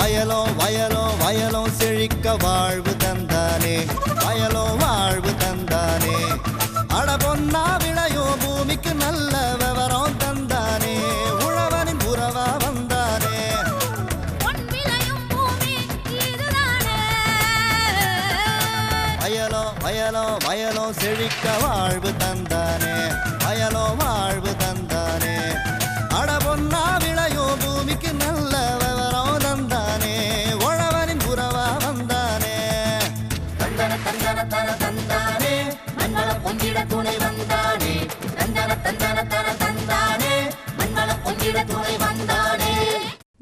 வயலோ வயலோ வயலோ செழிக்க வாழ்வு தந்தானே, வயலோ வாழ்வு தந்தானே. அட பொன்னா விளையோ பூமிக்கு நல்ல விவரம் தந்தானே, உழவனின் உறவா வந்தானே. வயலோ வயலோ வயலோ செழிக்க வாழ்வு தந்தானே, வயலோ வாழ்வு தந்தானே. அட பொன்னா விளையோ பூமிக்கு நல்ல விவரம் தந்தானே, உழவனின் உறவா வந்தானே. தந்தன தந்தன தன தந்தானே, மண்வளம் பொங்கிட துணை வந்தானே. தந்தன தந்தன தன தந்தானே, மண்வளம் பொங்கிட துணை வந்தானே.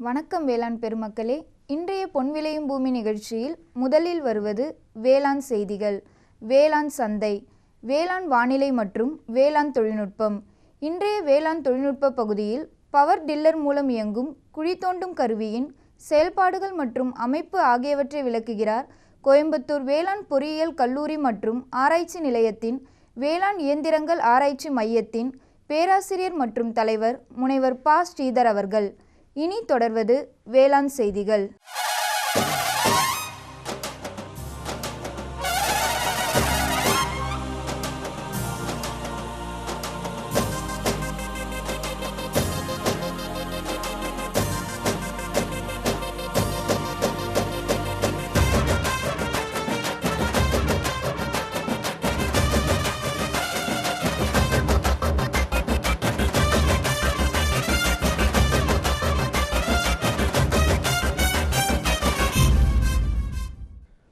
வணக்கம் வேளாண் பெருமக்களே, இன்றைய பொன் விளையும் பூமி நிகழ்ச்சியில் முதலில் வருவது வேளாண் செய்திகள், வேளாண் சந்தை, வேளாண் வானிலை மற்றும் வேளாண் தொழில்நுட்பம். இன்றைய வேளாண் தொழில்நுட்ப பகுதியில் பவர் டில்லர் மூலம் இயங்கும் குழி தோண்டும் கருவியின் செயல்பாடுகள் மற்றும் அமைப்பு ஆகியவற்றை விளக்குகிறார் கோயம்புத்தூர் வேளாண் பொறியியல் கல்லூரி மற்றும் ஆராய்ச்சி நிலையத்தின் வேளாண் இயந்திரங்கள் ஆராய்ச்சி மையத்தின் பேராசிரியர் மற்றும் தலைவர் முனைவர் ப. ஸ்ரீதர் அவர்கள். இனி தொடர்வது வேளாண் செய்திகள்.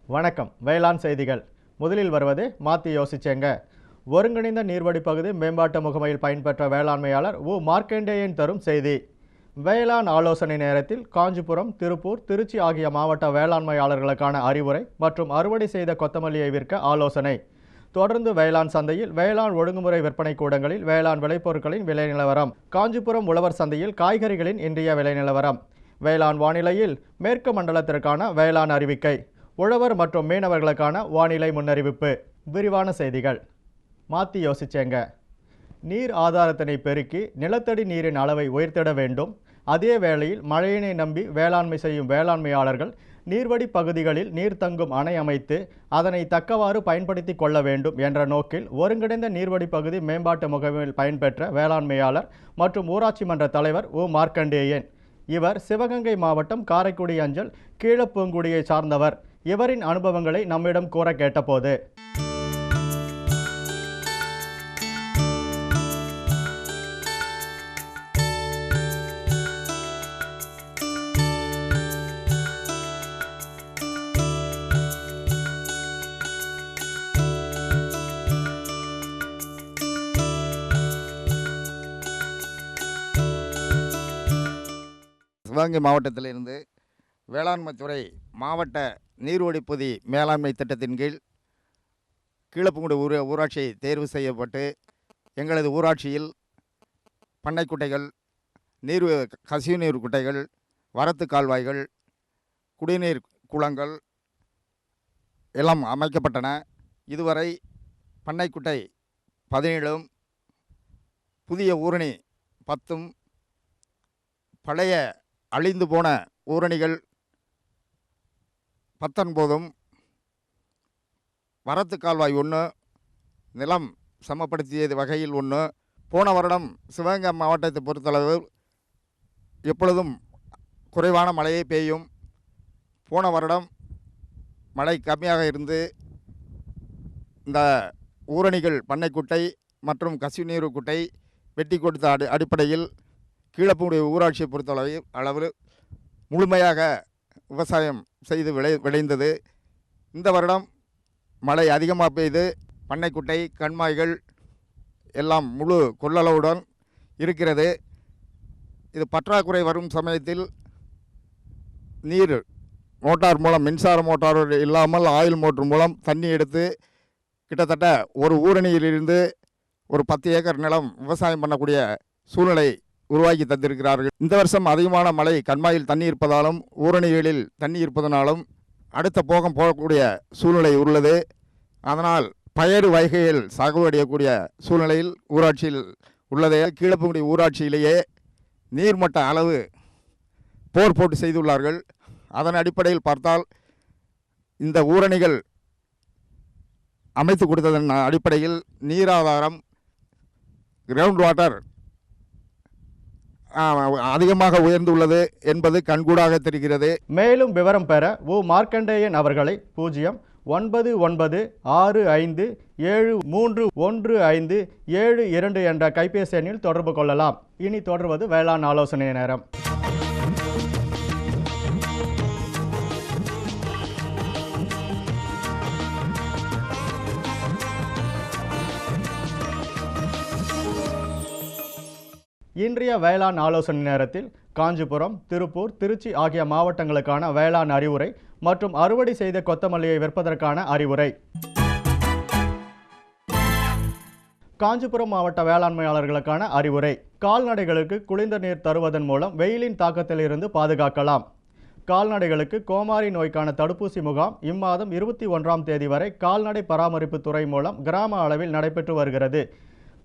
வணக்கம். வேளாண் செய்திகள். முதலில் வருவது மாற்றி யோசிச்சேங்க. ஒருங்கிணைந்த நீர்வழி பகுதி மேம்பாட்டு முகமையில் பயன்பெற்ற வேளாண்மையாளர் உ. மார்க்கண்டேயன் தரும் செய்தி. வேளாண் ஆலோசனை நேரத்தில் காஞ்சிபுரம், திருப்பூர், திருச்சி ஆகிய மாவட்ட வேளாண்மையாளர்களுக்கான அறிவுரை மற்றும் அறுவடை செய்த கொத்தமல்லியை விற்க ஆலோசனை. தொடர்ந்து வேளாண் சந்தையில் வேளாண் ஒழுங்குமுறை விற்பனை கூடங்களில் வேளாண் விளைபொருட்களின் விலை நிலவரம். காஞ்சிபுரம் உழவர் சந்தையில் காய்கறிகளின் இன்றைய விலை நிலவரம். வேளாண் வானிலையில் மேற்கு மண்டலத்திற்கான வேளாண் அறிவிக்கை, உழவர் மற்றும் மீனவர்களுக்கான வானிலை முன்னறிவிப்பு. விரிவான செய்திகள். மாற்றி யோசிச்சேங்க. நீர் ஆதாரத்தினை பெருக்கி நிலத்தடி நீரின் அளவை உயர்த்திட வேண்டும். அதே வேளையில் மழையினை நம்பி வேளாண்மை செய்யும் வேளாண்மையாளர்கள் நீர்வடி பகுதிகளில் நீர் தங்கும் அணை அமைத்து அதனை தக்கவாறு பயன்படுத்தி கொள்ள வேண்டும் என்ற நோக்கில் ஒருங்கிணைந்த நீர்வடி பகுதி மேம்பாட்டு முகமையில் பயன்பெற்ற வேளாண்மையாளர் மற்றும் ஊராட்சி மன்ற தலைவர் உ. மார்க்கண்டேயன். இவர் சிவகங்கை மாவட்டம் காரைக்குடி அஞ்சல் கீழப்பூங்குடியை சார்ந்தவர். இவரின் அனுபவங்களை நம்மிடம் கூற கேட்டபோது, சிவகங்கை மாவட்டத்திலிருந்து வேளாண்மைத்துறை மாவட்ட நீர்வழிப்பகுதி மேலாண்மை திட்டத்தின் கீழ் கீழப்பூங்குடி ஊராட்சி தேர்வு செய்யப்பட்டு எங்களது ஊராட்சியில் பண்ணைக்குட்டைகள், கசிவு நீர் குட்டைகள், வரத்து கால்வாய்கள், குடிநீர் குளங்கள் எல்லாம் அமைக்கப்பட்டன. இதுவரை பண்ணைக்குட்டை 17, புதிய ஊரணி 10, பழைய அழிந்து போன ஊரணிகள் 19, வரத்து கால்வாய் 1, நிலம் சமப்படுத்திய வகையில் 1. போன வருடம் சிவகங்கை மாவட்டத்தை பொறுத்தளவு எப்பொழுதும் குறைவான மழையே பெய்யும். போன வருடம் மழை கம்மியாக இருந்து இந்த ஊரணிகள், பண்ணைக்குட்டை மற்றும் கசிவு நீர் குட்டை வெட்டி கொடுத்த அடிப்படையில் கீழப்பூங்குடி ஊராட்சியை பொறுத்தளவு முழுமையாக விவசாயம் செய்து விளைந்தது. இந்த வருடம் மழை அதிகமாக பெய்து பண்ணைக்குட்டை, கண்மாய்கள் எல்லாம் முழு கொள்ளளவுடன் இருக்கிறது. இது பற்றாக்குறை வரும் சமயத்தில் நீர் மோட்டார் மூலம், மின்சார மோட்டார் இல்லாமல் ஆயில் மோட்டர் மூலம் தண்ணி எடுத்து கிட்டத்தட்ட ஒரு ஊரணியிலிருந்து ஒரு 10 ஏக்கர் நிலம் விவசாயம் பண்ணக்கூடிய சூழ்நிலை உருவாக்கி தந்திருக்கிறார்கள். இந்த வருஷம் அதிகமான மழை, கண்மாயில் தண்ணி இருப்பதாலும் ஊரணிகளில் தண்ணி இருப்பதனாலும் அடுத்த போகம் போகக்கூடிய சூழ்நிலை உள்ளது. அதனால் பயறு வகைகள் சாகுபடியக்கூடிய சூழ்நிலையில் ஊராட்சியில் உள்ளது. கீழப்பூங்குடி ஊராட்சியிலேயே நீர்மட்ட அளவு போர் போட்டு செய்துள்ளார்கள். அதன் அடிப்படையில் பார்த்தால் இந்த ஊரணிகள் அமைத்து கொடுத்ததன் அடிப்படையில் நீராதாரம் கிரவுண்ட் வாட்டர் அதிகமாக உயர்ந்துள்ளது என்பது கண்கூடாக தெரிகிறது. மேலும் விவரம் பெற உ மார்க்கண்டேயன் அவர்களை 0995731572 என்ற கைபேசி எண்ணில் தொடர்பு கொள்ளலாம். இனி தொடர்வது வேளாண் ஆலோசனை நேரம். இன்றைய வேளாண் ஆலோசனை நேரத்தில் காஞ்சிபுரம், திருப்பூர், திருச்சி ஆகிய மாவட்டங்களுக்கான வேளாண் அறிவுரை மற்றும் அறுவடை செய்த கொத்தமல்லியை விற்பதற்கான அறிவுரை. காஞ்சிபுரம் மாவட்ட வேளாண்மையாளர்களுக்கான அறிவுரை. கால்நடைகளுக்கு குளிர்ந்த நீர் தருவதன் மூலம் வெயிலின் தாக்கத்தில் இருந்து பாதுகாக்கலாம். கால்நடைகளுக்கு கோமாரி நோய்க்கான தடுப்பூசி முகாம் இம்மாதம் 21ஆம் தேதி வரை கால்நடை பராமரிப்பு துறை மூலம் கிராம அளவில் நடைபெற்று வருகிறது.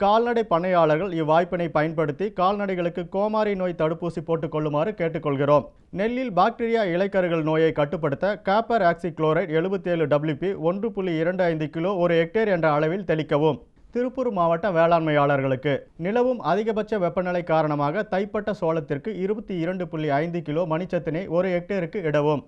கால்நடை பண்ணையாளர்கள் இவ்வாய்ப்பினை பயன்படுத்தி கால்நடைகளுக்கு கோமாரி நோய் தடுப்பூசி போட்டுக் கொள்ளுமாறு கேட்டுக்கொள்கிறோம். நெல்லில் பாக்டீரியா இலைக்கருகள் நோயை கட்டுப்படுத்த காப்பர் ஆக்சிக்ளோரைடு 77 WP 1.25 கிலோ ஒரு ஹெக்டேர் என்ற அளவில் தெளிக்கவும். திருப்பூர் மாவட்ட வேளாண்மையாளர்களுக்கு நிலவும் அதிகபட்ச வெப்பநிலை காரணமாக தைப்பட்ட சோளத்திற்கு 22.5 கிலோ மணிச்சத்தினை ஒரு ஹெக்டேருக்கு இடவும்.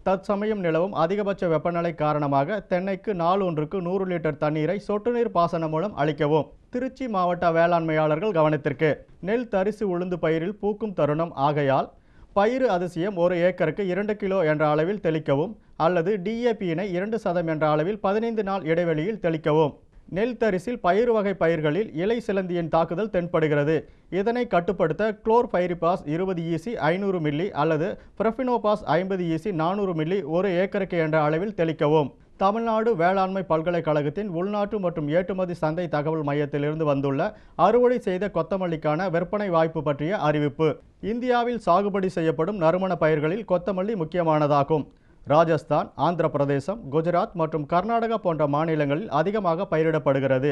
தற்சமயம் நிலவும் அதிகபட்ச வெப்பநிலை காரணமாக தென்னைக்கு நாள் ஒன்றுக்கு 100 லிட்டர் தண்ணீரை சொட்டு நீர் பாசனம் மூலம் அளிக்கவும். திருச்சி மாவட்ட வேளாண்மையாளர்கள் கவனத்திற்கு நெல் தரிசு உளுந்து பயிரில் பூக்கும் தருணம் ஆகையால் பயிறு அதிசயம் ஒரு ஏக்கருக்கு 2 கிலோ என்ற அளவில் தெளிக்கவும் அல்லது DAP-னை 2% என்ற அளவில் 15 நாள் இடைவெளியில் தெளிக்கவும். நெல் தரிசில் பயிறு வகை பயிர்களில் இலை சிலந்தியின் தாக்குதல் தென்படுகிறது. இதனை கட்டுப்படுத்த குளோர்பைரிபாஸ் 20 EC 500 மில்லி அல்லது பிரஃபினோபாஸ் 50 EC 400 மில்லி ஒரு ஏக்கருக்கு என்ற அளவில் தெளிக்கவும். தமிழ்நாடு வேளாண்மை பல்கலைக்கழகத்தின் உள்நாட்டு மற்றும் ஏற்றுமதி சந்தை தகவல் மையத்திலிருந்து வந்துள்ள அறுவடை செய்த கொத்தமல்லிக்கான விற்பனை வாய்ப்பு பற்றிய அறிவிப்பு. இந்தியாவில் சாகுபடி செய்யப்படும் நறுமண பயிர்களில் கொத்தமல்லி முக்கியமானதாகும். ராஜஸ்தான், ஆந்திர பிரதேசம், குஜராத் மற்றும் கர்நாடகா போன்ற மாநிலங்களில் அதிகமாக பயிரிடப்படுகிறது.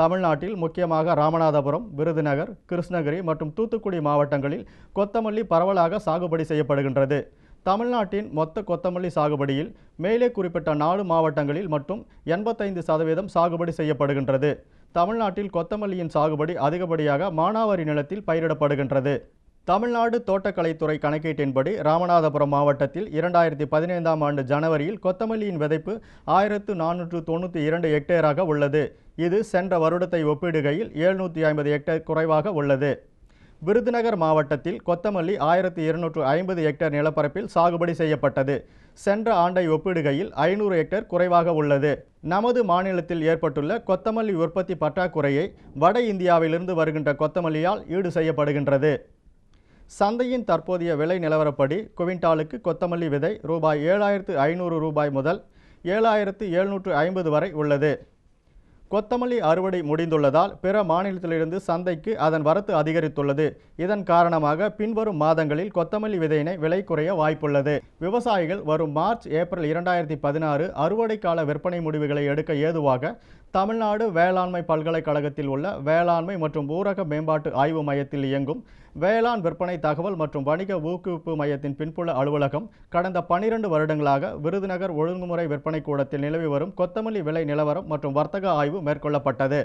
தமிழ்நாட்டில் முக்கியமாக ராமநாதபுரம், விருதுநகர், கிருஷ்ணகிரி மற்றும் தூத்துக்குடி மாவட்டங்களில் கொத்தமல்லி பரவலாக சாகுபடி செய்யப்படுகின்றது. தமிழ்நாட்டின் மொத்த கொத்தமல்லி சாகுபடியில் மேலே குறிப்பிட்ட 4 மாவட்டங்களில் மட்டும் 85% சாகுபடி செய்யப்படுகின்றது. தமிழ்நாட்டில் கொத்தமல்லியின் சாகுபடி அதிகப்படியாக மானாவாரி நிலத்தில் பயிரிடப்படுகின்றது. தமிழ்நாடு தோட்டக்கலைத்துறை கணக்கீட்டின்படி ராமநாதபுரம் மாவட்டத்தில் 2015ஆம் ஆண்டு ஜனவரியில் கொத்தமல்லியின் விதைப்பு 1492 ஹெக்டேராக உள்ளது. இது சென்ற வருடத்தை ஒப்பிடுகையில் 750 ஹெக்டேர் குறைவாக உள்ளது. விருதுநகர் மாவட்டத்தில் கொத்தமல்லி 1250 ஹெக்டேர் நிலப்பரப்பில் சாகுபடி செய்யப்பட்டது. சென்ற ஆண்டை ஒப்பிடுகையில் 500 ஹெக்டேர் குறைவாக உள்ளது. நமது மாநிலத்தில் ஏற்பட்டுள்ள கொத்தமல்லி உற்பத்தி பற்றாக்குறையை வட இந்தியாவிலிருந்து வருகின்ற கொத்தமல்லியால் ஈடு செய்யப்படுகின்றது. சந்தையின் தற்போதைய விலை நிலவரப்படி குவிண்டாலுக்கு கொத்தமல்லி விதை ரூபாய் 7500 முதல் 7750 வரை உள்ளது. கொத்தமல்லி அறுவடை முடிந்துள்ளதால் பிற மாநிலத்திலிருந்து சந்தைக்கு அதன் வரத்து அதிகரித்துள்ளது. இதன் காரணமாக பின்வரும் மாதங்களில் கொத்தமல்லி விதையினை விலை குறைய வாய்ப்புள்ளது. விவசாயிகள் வரும் மார்ச், ஏப்ரல் 2016 அறுவடை கால விற்பனை முடிவுகளை எடுக்க ஏதுவாக தமிழ்நாடு வேளாண்மை பல்கலைக்கழகத்தில் உள்ள வேளாண்மை மற்றும் ஊரக மேம்பாட்டு ஆய்வு மையத்தில் இயங்கும் வேளாண் விற்பனை தகவல் மற்றும் வணிக ஊக்குவிப்பு மையத்தின் பின்புல அலுவலகம் கடந்த 12 வருடங்களாக விருதுநகர் ஒழுங்குமுறை விற்பனை கூடத்தில் நிலவி வரும் கொத்தமல்லி விலை நிலவரம் மற்றும் வர்த்தக ஆய்வு மேற்கொள்ளப்பட்டது.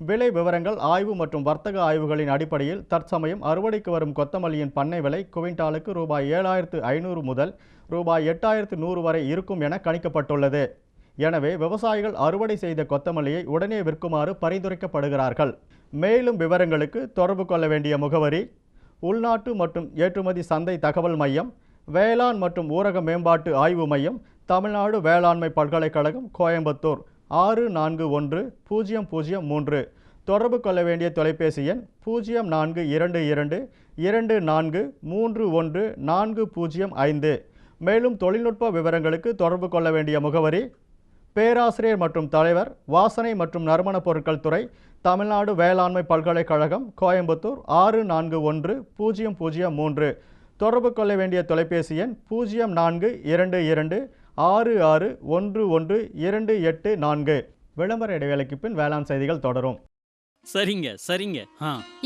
விலை விவரங்கள், ஆய்வு மற்றும் வர்த்தக ஆய்வுகளின் அடிப்படையில் தற்சமயம் அறுவடைக்கு வரும் கொத்தமல்லியின் பண்ணை விலை குவிண்டாலுக்கு ரூபாய் 7500 முதல் ரூபாய் 8100 வரை இருக்கும் என கணிக்கப்பட்டுள்ளது. எனவே விவசாயிகள் அறுவடை செய்த கொத்தமல்லியை உடனே விற்குமாறு பரிந்துரைக்கப்படுகிறார்கள். மேலும் விவரங்களுக்கு தொடர்பு கொள்ள வேண்டிய முகவரி: உள்நாட்டு மற்றும் ஏற்றுமதி சந்தை தகவல் மையம், வேளாண் மற்றும் ஊரக மேம்பாட்டு ஆய்வு மையம், தமிழ்நாடு வேளாண்மை பல்கலைக்கழகம், கோயம்புத்தூர் 641003. தொடர்பு கொள்ள வேண்டிய தொலைபேசி எண் 0422 2431 மேலும் தொழில்நுட்ப விவரங்களுக்கு தொடர்பு கொள்ள வேண்டிய முகவரி: பேராசிரியர் மற்றும் தலைவர், வாசனை மற்றும் நறுமணப் பொருட்கள் துறை, தமிழ்நாடு வேளாண்மை பல்கலைக்கழகம், கோயம்புத்தூர் 641003. தொடர்பு கொள்ள வேண்டிய தொலைபேசி எண் 0422 6611 284. விளம்பர இடைவேளைக்கு பின் வேளாண் செய்திகள் தொடரும். சரிங்க சரிங்க.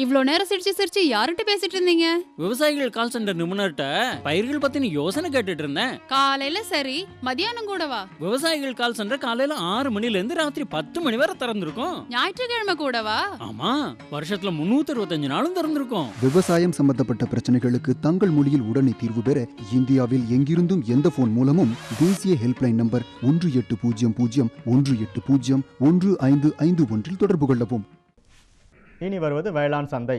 இவ்ளோ நேரம் சிரிச்சு சிரிச்சு யார்கிட்ட பேசிட்டு இருந்தீங்க? விவசாயிகள் கால் சென்டர் நிபுணர்கிட்ட பயிர்கள் பத்தின யோசனை கேட்டுட்டு இருந்தேன். காலையில சரி, மதியானம் கூடவா? விவசாயிகள் கால் சென்டர் காலையில 6 மணில இருந்து ராத்திரி 10 மணி வரை திறந்திருக்கும். ஞாயிற்றுக்கிழமை கூடவா? ஆமா, வருஷத்துல 365 நாளும் திறந்திருக்கும். விவசாயம் சம்பந்தப்பட்ட பிரச்சனைகளுக்கு தங்கள் மொழியில் உடனே தீர்வு பெற இந்தியாவில் எங்கிருந்தும் எந்த போன் மூலமும் தேசிய ஹெல்ப்லைன் நம்பர் 1800-180-1551 தொடர்பு கொள்ளவும். இனி வருவது வேளாண் சந்தை.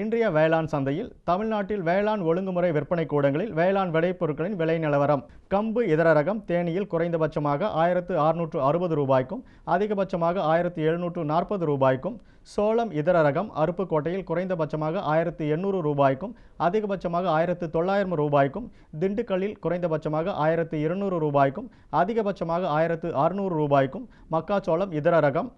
இன்றைய வேளாண் சந்தையில் தமிழ்நாட்டில் வேளாண் ஒழுங்குமுறை விற்பனை கூடங்களில் வேளாண் விளைபொருட்களின் விலை நிலவரம். கம்பு இதர ரகம் தேனியில் குறைந்தபட்சமாக 1660 ரூபாய்க்கும் அதிகபட்சமாக 1740 ரூபாய்க்கும், சோளம் இதர ரகம் அருப்புக்கோட்டையில் குறைந்தபட்சமாக 1800 ரூபாய்க்கும் அதிகபட்சமாக 1900 ரூபாய்க்கும், திண்டுக்கல்லில் குறைந்தபட்சமாக 1200 ரூபாய்க்கும் அதிகபட்சமாக 1600 ரூபாய்க்கும், மக்காச்சோளம் இதர ரகம்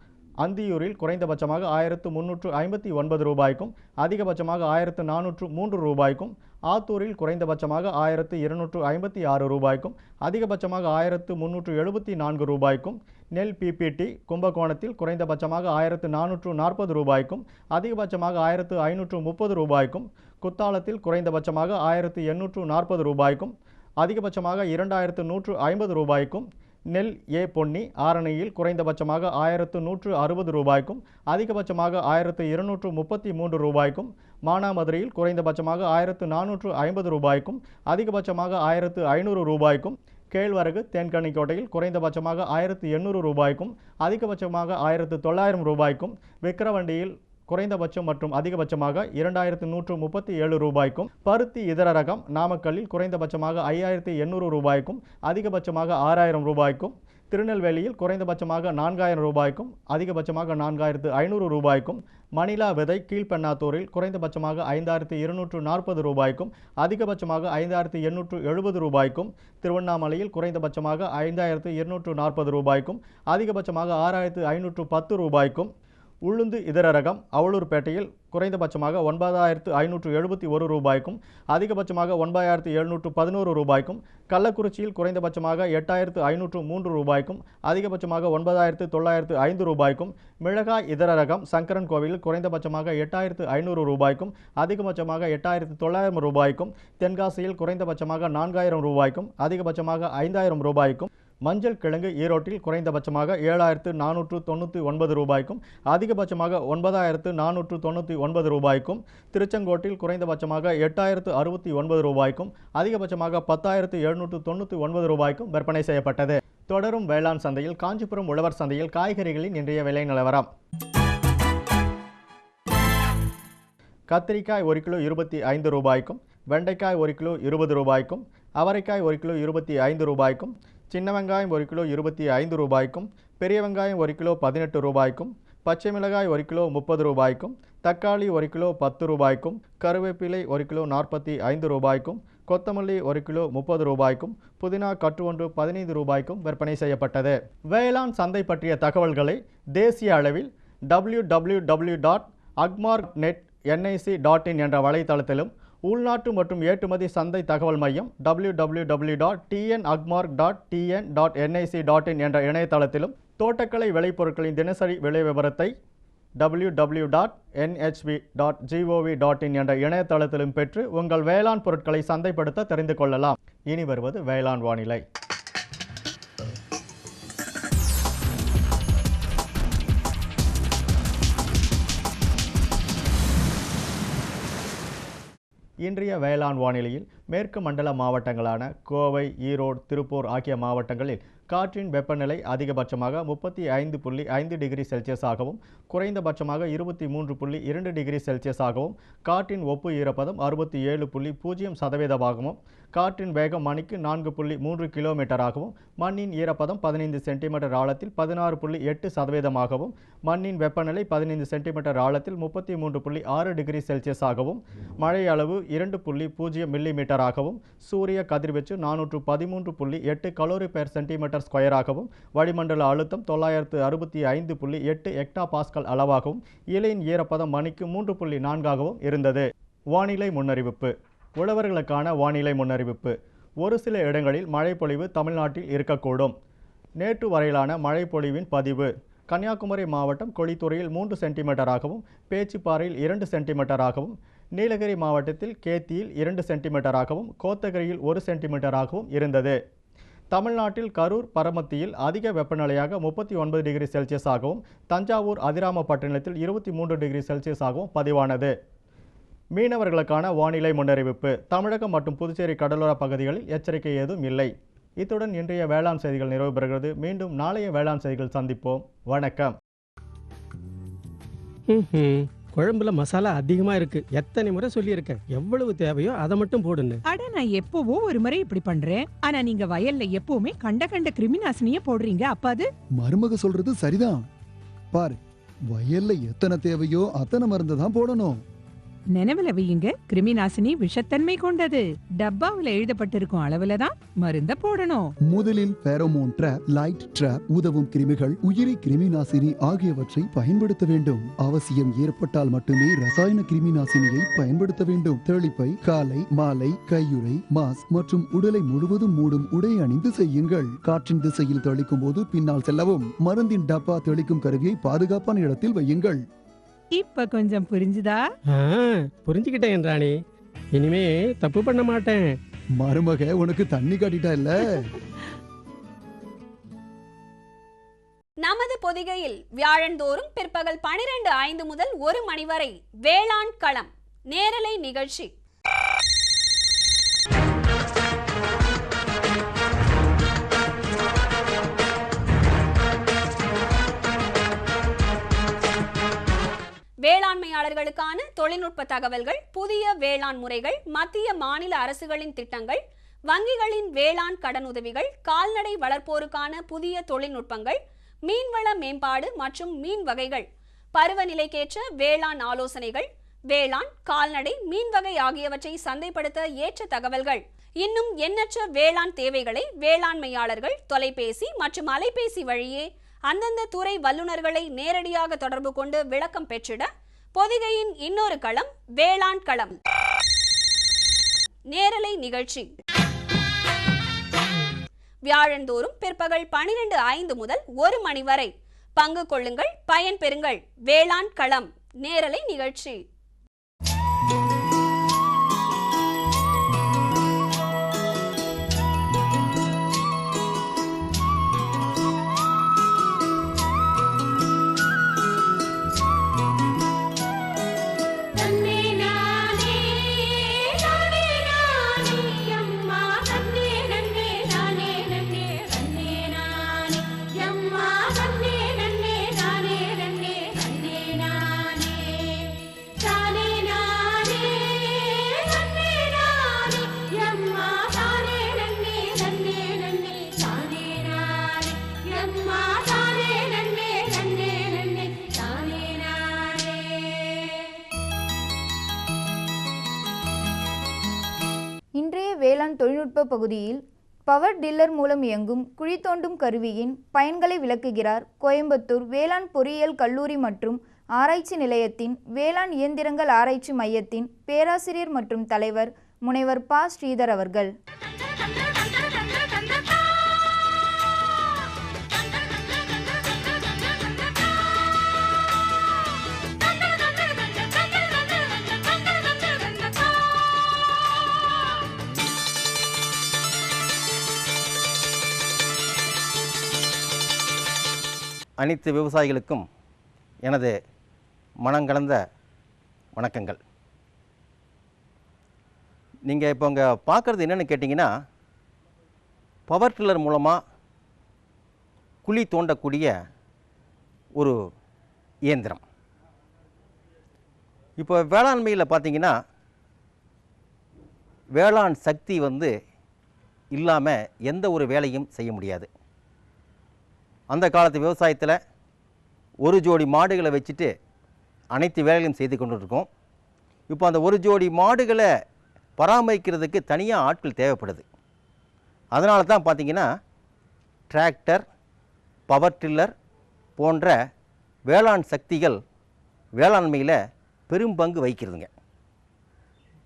அந்தியூரில் குறைந்தபட்சமாக 1359 ரூபாய்க்கும் அதிகபட்சமாக 1403 ரூபாய்க்கும், ஆத்தூரில் குறைந்தபட்சமாக 1256 ரூபாய்க்கும் அதிகபட்சமாக 1374 ரூபாய்க்கும், நெல் பிபிடி கும்பகோணத்தில் குறைந்தபட்சமாக 1440 ரூபாய்க்கும் அதிகபட்சமாக 1530 ரூபாய்க்கும், குத்தாலத்தில் குறைந்தபட்சமாக 1840 ரூபாய்க்கும் அதிகபட்சமாக 2150 ரூபாய்க்கும், நெல் ஏ பொன்னி ஆரணியில் குறைந்தபட்சமாக 1160 ரூபாய்க்கும் அதிகபட்சமாக 1233 ரூபாய்க்கும், மானாமதுரையில் குறைந்தபட்சமாக 1450 ரூபாய்க்கும் அதிகபட்சமாக 1500 ரூபாய்க்கும், கேழ்வரகு தேன்கனிக்கோட்டையில் குறைந்தபட்சமாக 1800 ரூபாய்க்கும் அதிகபட்சமாக 1900 ரூபாய்க்கும், விக்கிரவண்டியில் குறைந்தபட்சம் மற்றும் அதிகபட்சமாக 2137 ரூபாய்க்கும், பருத்தி இதர ரகம் நாமக்கல்லில் குறைந்தபட்சமாக 5800 ரூபாய்க்கும் அதிகபட்சமாக 6000 ரூபாய்க்கும், திருநெல்வேலியில் குறைந்தபட்சமாக 4000 ரூபாய்க்கும் அதிகபட்சமாக 4500 ரூபாய்க்கும், மணிலா விதை கீழ்பெண்ணாத்தூரில் குறைந்தபட்சமாக 5240 ரூபாய்க்கும் அதிகபட்சமாக 5870 ரூபாய்க்கும், திருவண்ணாமலையில் குறைந்தபட்சமாக 5240 ரூபாய்க்கும் அதிகபட்சமாக 6510 ரூபாய்க்கும், உளுந்து இதர ரகம் அவலூர்பேட்டையில் குறைந்தபட்சமாக 9571 ரூபாய்க்கும் அதிகபட்சமாக 9711 ரூபாய்க்கும், கள்ளக்குறிச்சியில் குறைந்தபட்சமாக 8503 ரூபாய்க்கும் அதிகபட்சமாக 9905 ரூபாய்க்கும், மிளகாய் இதர ரகம் சங்கரன் கோவிலில் குறைந்தபட்சமாக 8500 ரூபாய்க்கும் அதிகபட்சமாக 8900 ரூபாய்க்கும், தென்காசியில் குறைந்தபட்சமாக 4000 ரூபாய்க்கும் அதிகபட்சமாக 5000 ரூபாய்க்கும், மஞ்சள் கிழங்கு ஈரோட்டில் குறைந்தபட்சமாக 7499 ரூபாய்க்கும் அதிகபட்சமாக 9499 ரூபாய்க்கும், திருச்செங்கோட்டில் குறைந்தபட்சமாக 8069 ரூபாய்க்கும் அதிகபட்சமாக 10799 ரூபாய்க்கும் விற்பனை செய்யப்பட்டது. தொடரும் வேளாண் சந்தையில் காஞ்சிபுரம் உழவர் சந்தையில் காய்கறிகளின் இன்றைய விலை நிலவரம். கத்திரிக்காய் 1 கிலோ 25 ரூபாய்க்கும், வெண்டைக்காய் 1 கிலோ 20 ரூபாய்க்கும், அவரைக்காய் 1 கிலோ 25 ரூபாய்க்கும், சின்ன வெங்காயம் 1 கிலோ 25 ரூபாய்க்கும், பெரிய வெங்காயம் 1 கிலோ 18 ரூபாய்க்கும், பச்சை மிளகாய் 1 கிலோ 30 ரூபாய்க்கும், தக்காளி 1 கிலோ 10 ரூபாய்க்கும், கருவேப்பிலை 1 கிலோ 45 ரூபாய்க்கும், கொத்தமல்லி 1 கிலோ 30 ரூபாய்க்கும், புதினா கட்டு ஒன்று 15 ரூபாய்க்கும் விற்பனை செய்யப்பட்டது. வேளாண் சந்தை பற்றிய தகவல்களை தேசிய அளவில் www.agmark.nic.in என்ற வலைத்தளத்திலும், உள்நாட்டு மற்றும் ஏற்றுமதி சந்தை தகவல் மையம் www.tnagmark.tn.nic.in என்ற இணையதளத்திலும், தோட்டக்கலை விளைபொருட்களின் தினசரி விலை விவரத்தை www.nhb.gov.in என்ற இணையதளத்திலும் பெற்று உங்கள் வேளாண் பொருட்களை சந்தைப்படுத்த தெரிந்து கொள்ளலாம். இனி வருவது வேளாண் வானிலை. இன்றைய வேளாண் வானிலையில் மேற்கு மண்டல மாவட்டங்களான கோவை, ஈரோடு, திருப்பூர் ஆகிய மாவட்டங்களில் காற்றின் வெப்பநிலை அதிகபட்சமாக 35.5 டிகிரி செல்சியஸாகவும் குறைந்தபட்சமாக 23.2 டிகிரி செல்சியஸாகவும், காற்றின் ஒப்பு ஈரப்பதம் 67.0%ஆகவும், காற்றின் வேகம் மணிக்கு 4.3 கிலோமீட்டராகவும், மண்ணின் ஈரப்பதம் 15 சென்டிமீட்டர் ஆழத்தில் 16.8%ஆகவும், மண்ணின் வெப்பநிலை 15 சென்டிமீட்டர் ஆழத்தில் 33.6 டிகிரி செல்சியஸாகவும், மழை அளவு 2.0 மில்லிமீட்டராகவும், சூரிய கதிர்வீச்சு 413.8 கலோரி பெர் சென்டிமீட்டர் கிலோமீட்டர் ஸ்கொயராகவும், வளிமண்டல அழுத்தம் 965.8 ஹெக்டா பாஸ்கல் அளவாகவும், இலையின் ஈரப்பதம் மணிக்கு 3.4ஆகவும் இருந்தது. வானிலை முன்னறிவிப்பு. உழவர்களுக்கான வானிலை முன்னறிவிப்பு. ஒரு சில இடங்களில் மழைப்பொழிவு தமிழ்நாட்டில் இருக்கக்கூடும். நேற்று வரையிலான மழைப்பொழிவின் பதிவு. கன்னியாகுமரி மாவட்டம் கொளித்துறையில் 3 சென்டிமீட்டராகவும், பேச்சிப்பாறையில் 2 சென்டிமீட்டராகவும், நீலகிரி மாவட்டத்தில் கேத்தியில் 2 சென்டிமீட்டராகவும், கோத்தகிரியில் 1 சென்டிமீட்டராகவும் இருந்தது. தமிழ்நாட்டில் கரூர், பரமத்தியில் அதிக வெப்பநிலையாக 39 டிகிரி செல்சியஸாகவும், தஞ்சாவூர், அதிராமப்பட்டினத்தில் 23 டிகிரி செல்சியஸாகவும் பதிவானது. மீனவர்களுக்கான வானிலை முன்னறிவிப்பு. தமிழகம் மற்றும் புதுச்சேரி கடலோர பகுதிகளில் எச்சரிக்கை ஏதும் இல்லை. இத்துடன் இன்றைய வேளாண் செய்திகள் நிறைவு பெறுகிறது. மீண்டும் நாளைய வேளாண் செய்திகள் சந்திப்போம். வணக்கம். குழம்புல மசாலா அதிகமா இருக்கு. எத்தனை முறை சொல்லியிருக்கேன், எவ்வளவு தேவையோ அதை மட்டும் போடுன்னு. அட, நான் எப்பவோ ஒரு முறை இப்படி பண்றேன். ஆனா நீங்க வயல்ல எப்பவுமே கண்ட கிருமி நாசினிய போடுறீங்க. அப்ப அது மருமக சொல்றது சரிதான். பாரு, வயல்ல எத்தனை தேவையோ அத்தனை மருந்து தான் போடணும். நினைவுல வையுங்க, கிருமி நாசினி விஷத்தன்மை கொண்டது. டப்பாவுல எழுதப்பட்டிருக்கும் அளவுல தான் மருந்த போடணும். முதலில் ஃபெரோமோன் ட்ராப், லைட் ட்ராப், உதவும் கிருமிகள், உயிரி கிருமி நாசினி ஆகியவற்றை பயன்படுத்த வேண்டும். அவசியம் ஏற்பட்டால் மட்டுமே ரசாயன கிருமி நாசினியை பயன்படுத்த வேண்டும். தெளிப்பை காலை, மாலை, கையுறை, மாஸ்க் மற்றும் உடலை முழுவதும் மூடும் உடை அணிந்து செய்யுங்கள். காற்றின் திசையில் தெளிக்கும் போது பின்னால் செல்லவும். மருந்தின் டப்பா தெளிக்கும் கருவியை பாதுகாப்பான இடத்தில் வையுங்கள். இப்ப கொஞ்சம் புரிஞ்சுதா? புரிஞ்சுக்கிட்டேன் ராணி. இனிமே தப்பு பண்ண மாட்டேன். மருமக உனக்கு தண்ணி காட்டிட்டா இல்ல. நமது பொதிகையில் வியாழந்தோறும் பிற்பகல் 12:05 முதல் 1 மணி வரை வேளாண் களம் நேரலை நிகழ்ச்சி. வேளாண்மையாளர்களுக்கான தொழில்நுட்ப தகவல்கள், புதிய வேளாண் முறைகள், மத்திய மாநில அரசுகளின் திட்டங்கள், வங்கிகளின் வேளாண் கடனுதவிகள், கால்நடை வளர்ப்போருக்கான புதிய தொழில்நுட்பங்கள், மீன்வள மேம்பாடு மற்றும் மீன் வகைகள், பருவநிலைக்கேற்ற வேளாண் ஆலோசனைகள், வேளாண், கால்நடை, மீன் வகை ஆகியவற்றை சந்தைப்படுத்த ஏற்ற தகவல்கள், இன்னும் எண்ணற்ற வேளாண் தேவைகளை வேளாண்மையாளர்கள் தொலைபேசி மற்றும் அலைபேசி வழியே அந்தந்த துறை வல்லுநர்களை நேரடியாக தொடர்பு கொண்டு விளக்கம் பெற்றிட பொதிகையின் இன்னொரு களம் வேளாண் களம் நேரலை நிகழ்ச்சி. வியாழந்தோறும் பிற்பகல் 12:05 முதல் 1 மணி வரை பங்கு கொள்ளுங்கள், பயன் பெறுங்கள். வேளாண் களம் நேரலை நிகழ்ச்சி. வேளாண் தொழில்நுட்ப பகுதியில் பவர் டில்லர் மூலம் இயங்கும் குழி தோண்டும் கருவியின் பயன்களை விளக்குகிறார் கோயம்புத்தூர் வேளாண் பொறியியல் கல்லூரி மற்றும் ஆராய்ச்சி நிலையத்தின் வேளாண் இயந்திரங்கள் ஆராய்ச்சி மையத்தின் பேராசிரியர் மற்றும் தலைவர் முனைவர் ப. ஸ்ரீதர் அவர்கள். அனைத்து விவசாயிகளுக்கும் எனது மனங்கலந்த வணக்கங்கள். நீங்கள் இப்போ இங்கே பார்க்குறது என்னென்னு கேட்டிங்கன்னா, பவர் டில்லர் மூலமாக குழி தோண்டக்கூடிய ஒரு இயந்திரம். இப்போ வேளாண்மையில் பார்த்திங்கன்னா, வேளாண் சக்தி இல்லாமல் எந்த ஒரு வேலையும் செய்ய முடியாது. அந்த காலத்து விவசாயத்தில் ஒரு ஜோடி மாடுகளை வச்சுட்டு அனைத்து வேலைகளையும் செய்து கொண்டு இருக்கோம். இப்போ அந்த ஒரு ஜோடி மாடுகளை பராமரிக்கிறதுக்கு தனியாக ஆட்கள் தேவைப்படுது. அதனால தான் பார்த்திங்கன்னா டிராக்டர், பவர் டில்லர் போன்ற வேளாண் சக்திகள் வேளாண்மையில் பெரும் பங்கு வகிக்கிறதுங்க.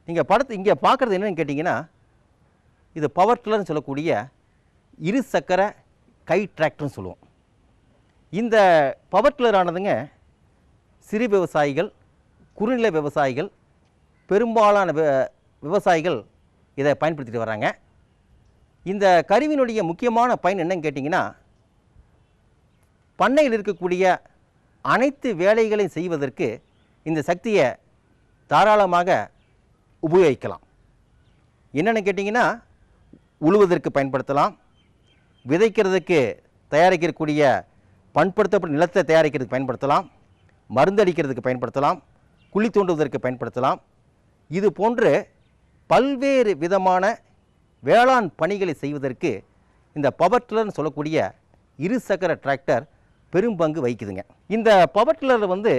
நீங்கள் இங்கே பார்க்குறது என்னென்னு கேட்டிங்கன்னா, இது பவர் டில்லர்னு சொல்லக்கூடிய இரு சக்கர கை டிராக்டர்னு சொல்லுவோம். இந்த பவர் டில்லர் ஆனதுங்க சிறு விவசாயிகள், குறுநில விவசாயிகள், பெரும்பாலான விவசாயிகள் இதை பயன்படுத்திட்டு வராங்க. இந்த கருவியினுடைய முக்கியமான பயன் என்னன்னு கேட்டிங்கன்னா, பண்ணையில் இருக்கக்கூடிய அனைத்து வேலைகளையும் செய்வதற்கு இந்த சக்தியை தாராளமாக உபயோகிக்கலாம். என்னென்னு கேட்டிங்கன்னா, உழுவதற்கு பயன்படுத்தலாம், விதைக்கிறதுக்கு தயாரிக்கக்கூடிய பண்படுத்தப்பட்ட நிலத்தை தயாரிக்கிறதுக்கு பயன்படுத்தலாம், மருந்தடிக்கிறதுக்கு பயன்படுத்தலாம், குழி தோண்டுவதற்கு பயன்படுத்தலாம். இது போன்று பல்வேறு விதமான வேளாண் பணிகளை செய்வதற்கு இந்த பவர் டில்லர்னு சொல்லக்கூடிய இரு சக்கர டிராக்டர் பெரும் பங்கு வகிக்குதுங்க. இந்த பவர் டில்லர் வந்து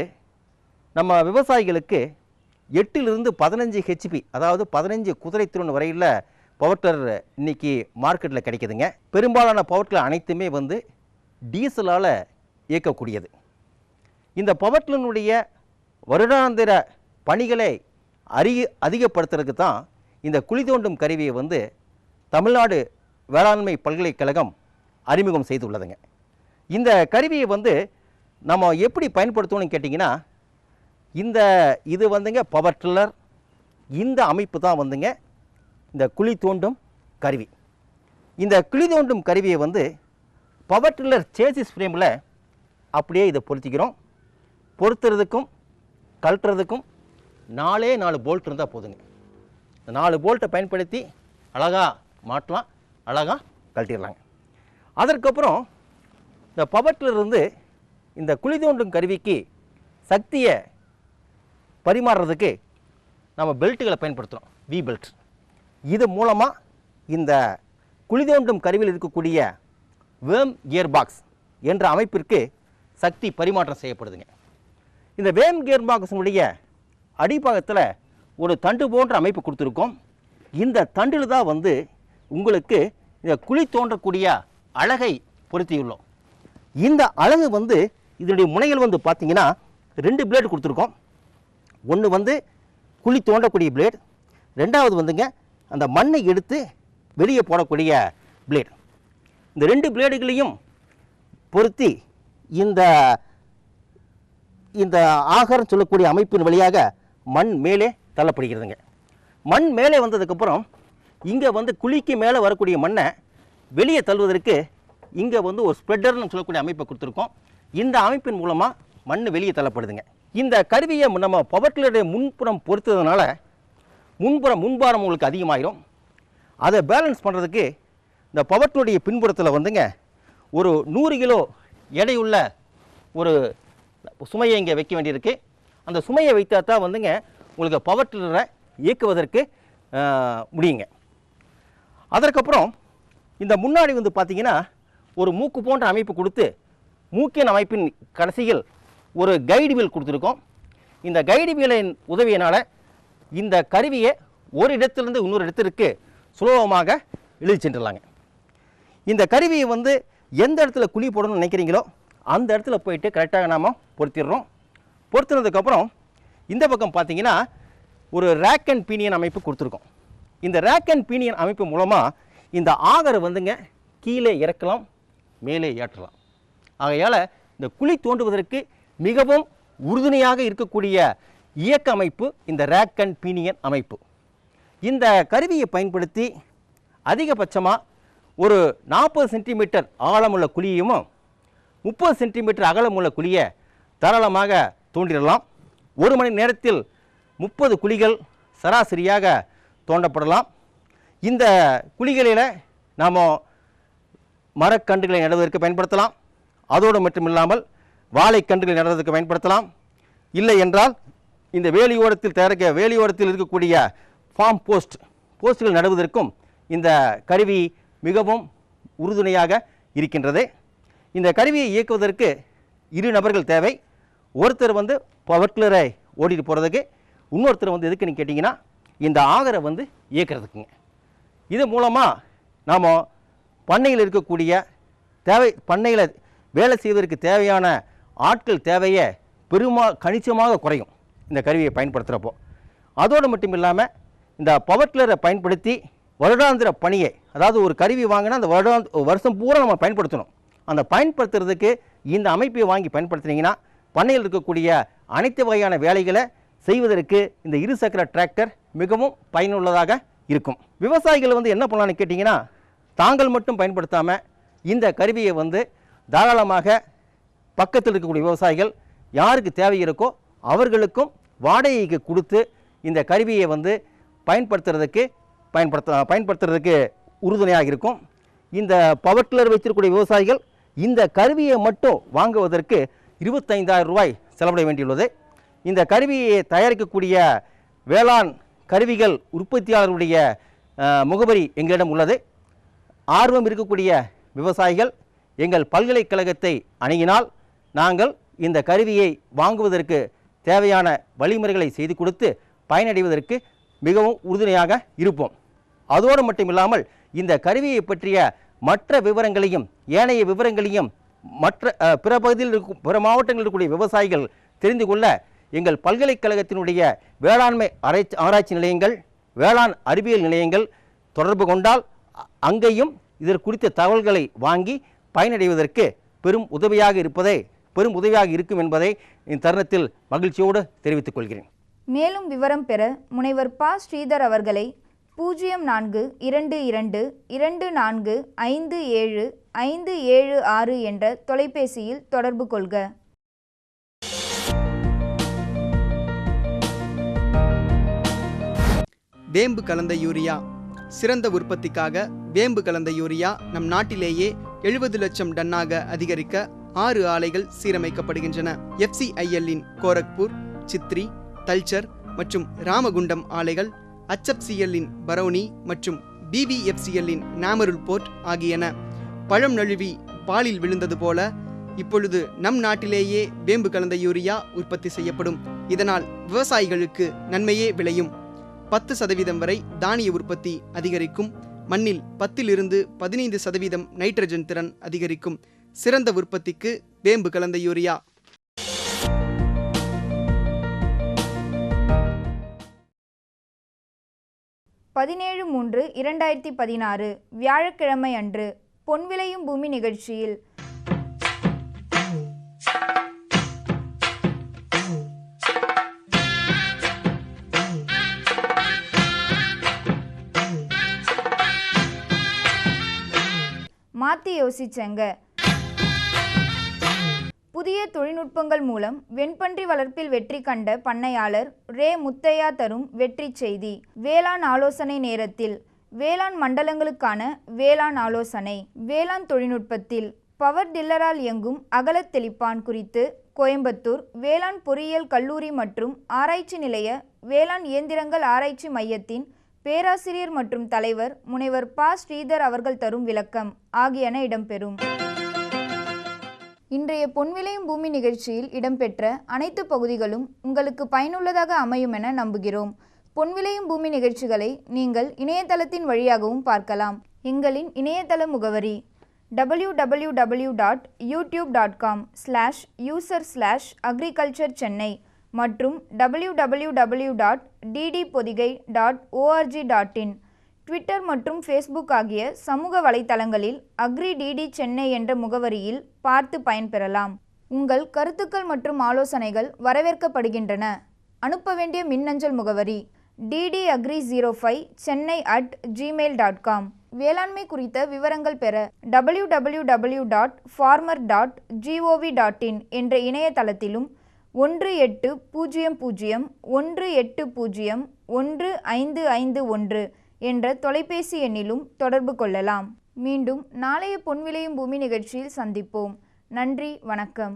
நம்ம விவசாயிகளுக்கு 8லிருந்து 15 HP, அதாவது 15 குதிரைத்திறன் வரையில் பவர் டில்லர் இன்றைக்கி மார்க்கெட்டில் கிடைக்குதுங்க. பெரும்பாலான பவர் டில்லர் அனைத்துமே வந்து டீசலால் இயக்கக்கூடியது. இந்த பவர் டில்லருடைய வருடாந்திர பணிகளை அதிகப்படுத்துறதுக்கு தான் இந்த குழி தோண்டும் கருவியை வந்து தமிழ்நாடு வேளாண்மை பல்கலைக்கழகம் அறிமுகம் செய்துள்ளதுங்க. இந்த கருவியை வந்து நம்ம எப்படி பயன்படுத்தணும்னு கேட்டிங்கன்னா, இது வந்துங்க பவர் டில்லர், இந்த அமைப்பு தான் வந்துங்க இந்த குழி தோண்டும் கருவி. இந்த குழி தோண்டும் கருவியை வந்து பவர் டில்லர் சேசிஸ் ஃப்ரேமில் அப்படியே இதை பொருத்திக்கிறோம். பொருத்துறதுக்கும் கழட்டுறதுக்கும் 4 போல்ட் இருந்தால் போதுங்க. இந்த 4 போல்ட்டை பயன்படுத்தி அழகாக மாட்டலாம், அழகாக கழட்டிடலாங்க. அதற்கப்புறம் இந்த பவர் டில்லர் வந்து இந்த குழி தோண்டும் கருவிக்கு சக்தியை பரிமாறுறதுக்கு நம்ம பெல்ட்டுகளை பயன்படுத்துகிறோம், வி பெல்ட். இது மூலமாக இந்த குழி தோண்டும் கருவியில் இருக்கக்கூடிய வேம் கியர் பாக்ஸ் என்ற அமைப்பிற்கு சக்தி பரிமாற்றம் செய்யப்படுதுங்க. இந்த வேம் கியர் பாக்ஸினுடைய அடிப்பாகத்தில் ஒரு தண்டு போன்ற அமைப்பு கொடுத்துருக்கோம். இந்த தண்டில் தான் வந்து உங்களுக்கு இந்த குழி தோன்றக்கூடிய அலகை பொருத்தியுள்ளோம். இந்த அலகு வந்து இதனுடைய முனைகள் வந்து பார்த்திங்கன்னா 2 பிளேடு கொடுத்துருக்கோம். ஒன்று வந்து குழி தோண்டக்கூடிய பிளேடு, ரெண்டாவது வந்துங்க அந்த மண்ணை எடுத்து வெளியே போடக்கூடிய பிளேடு. இந்த 2 பிளேடுகளையும் பொருத்தி இந்த ஆகாரம் சொல்லக்கூடிய அமைப்பின் வழியாக மண் மேலே தள்ளப்படுகிறதுங்க. மண் மேலே வந்ததுக்கப்புறம் இங்கே வந்து குழிக்கு மேலே வரக்கூடிய மண்ணை வெளியே தள்ளுவதற்கு இங்கே வந்து ஒரு ஸ்ப்ரெட்டர்னு சொல்லக்கூடிய அமைப்பை கொடுத்துருக்கோம். இந்த அமைப்பின் மூலமாக மண் வெளியே தள்ளப்படுதுங்க. இந்த கருவியை நம்ம பவர் டில்லருடைய முன்புறம் பொறுத்ததுனால முன்பாரம் உங்களுக்கு அதிகமாகிடும். அதை பேலன்ஸ் பண்ணுறதுக்கு இந்த பவர் டில்லருடைய பின்புறத்தில் வந்துங்க ஒரு 100 கிலோ எடையுள்ள ஒரு சுமையை இங்கே வைக்க வேண்டியிருக்கு. அந்த சுமையை வைத்தா தான் வந்துங்க உங்களுக்கு பவர் டில்லரை இயக்குவதற்கு முடியுங்க. அதற்கப்புறம் இந்த முன்னாடி வந்து பார்த்திங்கன்னா ஒரு மூக்கு போன்ற அமைப்பு கொடுத்து, மூக்கின் அமைப்பின் கடைசியில் ஒரு கைடு வீல் கொடுத்துருக்கோம். இந்த கைடு வீலின் உதவியினால் இந்த கருவியை ஒரு இடத்திலிருந்து இன்னொரு இடத்திற்கு சுலபமாக இழுத்து சென்றுடலாங்க. இந்த கருவியை வந்து எந்த இடத்துல குழி போடணும்னு நினைக்கிறீங்களோ அந்த இடத்துல போயிட்டு கரெக்டாக நாம் பொருத்திடுறோம். பொருத்தினதுக்கப்புறம் இந்த பக்கம் பார்த்திங்கன்னா ஒரு ரேக் அண்ட் பீனியன் அமைப்பு கொடுத்துருக்கோம். இந்த ரேக் அண்ட் பீனியன் அமைப்பு மூலமாக இந்த ஆகரை வந்துங்க கீழே இறக்கலாம், மேலே ஏற்றலாம். ஆகையால் இந்த குழி தோண்டுவதற்கு மிகவும் உறுதுணையாக இருக்கக்கூடிய இயக்க அமைப்பு இந்த ரேக் அண்ட் பீனியன் அமைப்பு. இந்த கருவியை பயன்படுத்தி அதிகபட்சமாக ஒரு 40 சென்டிமீட்டர் ஆழமுள்ள குழியையும் 30 சென்டிமீட்டர் அகலமுள்ள குழியை தாராளமாக தோண்டிடலாம். 1 மணி நேரத்தில் 30 குழிகள் சராசரியாக தோண்டப்படலாம். இந்த குழிகளில் நாம் மரக்கன்றுகளை நடுவதற்கு பயன்படுத்தலாம். அதோடு மட்டும் இல்லாமல் வாழைக்கன்றுகளை நடுவதற்கு பயன்படுத்தலாம். இல்லை என்றால் இந்த வேலியோரத்தில் இருக்கக்கூடிய ஃபார்ம் போஸ்ட்கள் நடுவதற்கும் இந்த கருவி மிகவும் உறுதுணையாக இருக்கின்றது. இந்த கருவியை இயக்குவதற்கு 2 நபர்கள் தேவை. ஒருத்தர் வந்து பவர் டில்லரை ஓடிட்டு போகிறதுக்கு, இன்னொருத்தர் வந்து எதுக்குன்னு கேட்டிங்கன்னா இந்த ஆகரை வந்து இயக்கிறதுக்குங்க. இது மூலமாக நாம் பண்ணையில் இருக்கக்கூடிய பண்ணையில் வேலை செய்வதற்கு தேவையான ஆட்கள் தேவையை கணிசமாக குறையும் இந்த கருவியை பயன்படுத்துகிறப்போ. அதோடு மட்டும் இல்லாமல் இந்த பவர் டில்லரை பயன்படுத்தி வருடாந்திர பணியை, அதாவது ஒரு கருவி வாங்கினா அந்த வருஷம் பூரா நம்ம பயன்படுத்தணும். அந்த பயன்படுத்துறதுக்கு இந்த அமைப்பை வாங்கி பயன்படுத்தினீங்கன்னா பண்ணையில் இருக்கக்கூடிய அனைத்து வகையான வேலைகளை செய்வதற்கு இந்த இருசக்கர டிராக்டர் மிகவும் பயனுள்ளதாக இருக்கும். விவசாயிகள் என்ன பண்ணலான்னு கேட்டிங்கன்னா, தாங்கள் மட்டும் பயன்படுத்தாமல் இந்த கருவியை தாராளமாக பக்கத்தில் இருக்கக்கூடிய விவசாயிகள் யாருக்கு தேவை இருக்கோ அவர்களுக்கும் வாடகைக்கு கொடுத்து இந்த கருவியை பயன்படுத்துறதுக்கு உறுதுணையாக இருக்கும். இந்த பவர் டில்லர் வைத்திருக்கக்கூடிய விவசாயிகள் இந்த கருவியை மட்டும் வாங்குவதற்கு 25,000 ரூபாய் செலவிட வேண்டியுள்ளது. இந்த கருவியை தயாரிக்கக்கூடிய வேளாண் கருவிகள் உற்பத்தியாளருடைய முகவரி எங்களிடம் உள்ளது. ஆர்வம் இருக்கக்கூடிய விவசாயிகள் எங்கள் பல்கலைக்கழகத்தை அணுகினால் நாங்கள் இந்த கருவியை வாங்குவதற்கு தேவையான வழிமுறைகளை செய்து கொடுத்து பயனடைவதற்கு மிகவும் உறுதுணையாக இருப்போம். அதோடு மட்டும் இல்லாமல் இந்த கருவியை பற்றிய மற்ற விவரங்களையும் ஏனைய விவரங்களையும் பிற மாவட்டங்களில் இருக்கக்கூடிய விவசாயிகள் தெரிந்து கொள்ள எங்கள் பல்கலைக்கழகத்தினுடைய வேளாண்மை ஆராய்ச்சி நிலையங்கள், வேளாண் அறிவியல் நிலையங்கள் தொடர்பு கொண்டால் அங்கேயும் இதற்கு குறித்த தகவல்களை வாங்கி பயனடைவதற்கு பெரும் உதவியாக இருக்கும் என்பதை இந்த தருணத்தில் மகிழ்ச்சியோடு தெரிவித்துக் கொள்கிறேன். மேலும் விவரம் பெற முனைவர் ப. ஸ்ரீதர் அவர்களை 0422245756 என்ற தொலைபேசியில் தொடர்பு கொள்க. வேம்பு கலந்த யூரியா. சிறந்த உற்பத்திக்காக வேம்பு கலந்த யூரியா நம் நாட்டிலேயே 70 லட்சம் டன்னாக அதிகரிக்க 6 ஆலைகள் சீரமைக்கப்படுகின்றன. FCIL-இன் கோரக்பூர், சித்ரி, தல்ச்சர் மற்றும் ராமகுண்டம் ஆலைகள், HFCL-இன் பரௌனி மற்றும் BBFCL-இன் நாமருல் போர்ட் ஆகியன. பழம் நழுவி பாலில் விழுந்தது போல இப்பொழுது நம் நாட்டிலேயே வேம்பு கலந்த யூரியா உற்பத்தி செய்யப்படும். இதனால் விவசாயிகளுக்கு நன்மையே விளையும். 10% வரை தானிய உற்பத்தி அதிகரிக்கும். மண்ணில் 10-15% நைட்ரஜன் திறன் அதிகரிக்கும். சிறந்த உற்பத்திக்கு வேம்பு கலந்த யூரியா. பதினேழு 3/2016 வியாழக்கிழமை அன்று பொன் விளையும் பூமி நிகழ்ச்சியில் மாத்தி யோசிச்சங்க. புதிய தொழில்நுட்பங்கள் மூலம் வெண்பன்றி வளர்ப்பில் வெற்றி கண்ட பண்ணையாளர் ரே முத்தையா தரும் வெற்றி செய்தி. வேளாண் ஆலோசனை நேரத்தில் வேளாண் மண்டலங்களுக்கான வேளாண் ஆலோசனை. வேளாண் தொழில்நுட்பத்தில் பவர் டில்லரால் இயங்கும் அகலத் தெளிப்பான் குறித்து கோயம்புத்தூர் வேளாண் பொறியியல் கல்லூரி மற்றும் ஆராய்ச்சி நிலைய வேளாண் இயந்திரங்கள் ஆராய்ச்சி மையத்தின் பேராசிரியர் மற்றும் தலைவர் முனைவர் ப. ஸ்ரீதர் அவர்கள் தரும் விளக்கம் ஆகியன இடம்பெறும். இன்றைய பொன் விளையும் பூமி நிகழ்ச்சியில் இடம்பெற்ற அனைத்து பகுதிகளும் உங்களுக்கு பயனுள்ளதாக அமையும் என நம்புகிறோம். பொன் விளையும் பூமி நிகழ்ச்சிகளை நீங்கள் இணையதளத்தின் வழியாகவும் பார்க்கலாம். எங்களின் இணையதள முகவரி www.youtube.com/user/agriculture-chennai மற்றும் www.ddpodigai.org.in. ட்விட்டர் மற்றும் ஃபேஸ்புக் ஆகிய சமூக வலைத்தளங்களில் அக்ரி-டிடி சென்னை என்ற முகவரியில் பார்த்து பயன்பெறலாம். உங்கள் கருத்துக்கள் மற்றும் ஆலோசனைகள் வரவேற்கப்படுகின்றன. அனுப்ப வேண்டிய மின்னஞ்சல் முகவரி ddagri05chennai@gmail.com. வேளாண்மை குறித்த விவரங்கள் பெற www.farmer.gov.in என்ற இணையதளத்திலும் 1801801551 என்ற தொலைபேசி எண்ணிலும் தொடர்பு கொள்ளலாம். மீண்டும் நாளைய பொன் விளையும் பூமி நிகழ்ச்சியில் சந்திப்போம். நன்றி, வணக்கம்.